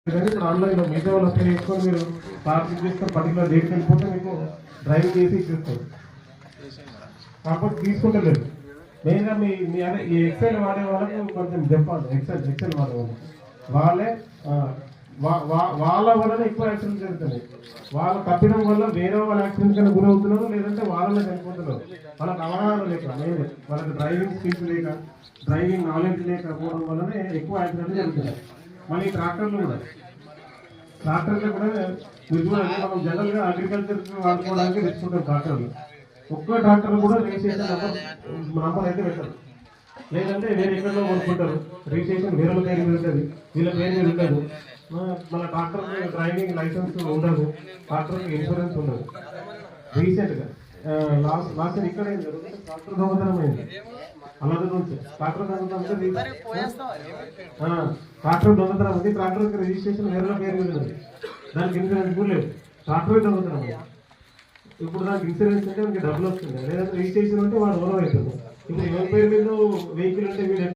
ఇప్పుడు ఆన్లైన్లో మిగతా వాళ్ళు అప్లై చేసుకొని మీరు పార్కింగ్ చేసుకొని పర్టికులర్ డేట్కి వెళ్ళిపోతే మీకు డ్రైవింగ్ చేసి ఇచ్చేస్తారు. కాకపోతే తీసుకుంటలేదు. మెయిన్గా మీ అదే ఈ ఎక్సెల్ వాడే వాళ్ళకు కొంచెం చెప్పాలి. ఎక్సెల్ వాడే వాళ్ళే వాళ్ళ వలన ఎక్కువ యాక్సిడెంట్ జరుగుతుంది. వాళ్ళ తప్పిదం వల్ల వేరే వాళ్ళ యాక్సిడెంట్ కన్నా గురవుతున్నారు, లేదంటే వాళ్ళనే చనిపోతున్నారు. వాళ్ళకి అవగాహన లేక, మెయిన్ వాళ్ళకి డ్రైవింగ్ స్కిల్స్ లేక, డ్రైవింగ్ నాలెడ్జ్ లేకపోవడం వల్లనే ఎక్కువ యాక్సిడెంట్ జరుగుతున్నాయి. మళ్ళీ ట్రాక్టర్లు కూడా మీరు చూడండి, మనం జనరల్గా అగ్రికల్చర్ వాడుకోవడానికి తెచ్చుకుంటాం ట్రాక్టర్లు. ఒక్క ట్రాక్టర్ కూడా రిజిస్ట్రేషన్ నంబర్ అయితే పెట్టరు, లేదంటే వేరే ఎక్కడో కొనుక్కుంటారు. రిజిస్ట్రేషన్ వేరే పేరు మీద ఉంటుంది, వీళ్ళ పేరు మీద ఉండదు. మన ట్రాక్టర్ డ్రైవింగ్ లైసెన్స్ ఉండదు, ట్రాక్టర్కి ఇన్సూరెన్స్ ఉండదు. రీసెంట్గా లాస్ట్ ఇక్కడ ట్రాక్టర్ దొంగతనం అయింది. అలాగే నుంచి ట్రాక్టర్ దొంగతనం ఉంది. ట్రాక్టర్కి రిజిస్ట్రేషన్ వేరే పేరు మీద ఉంది, దానికి ఇన్సూరెన్స్ కూడా లేదు. ట్రాక్టర్ దొంగతనం. ఇప్పుడు దానికి ఇన్సూరెన్స్ అంటే మనకి డబ్బులు వస్తుంది, లేదంటే రిజిస్ట్రేషన్ అంటే వాడు ఓనర్ అవుతుంది. ఇప్పుడు ఎవరి పేరు మీద వెహికల్ ఉంటే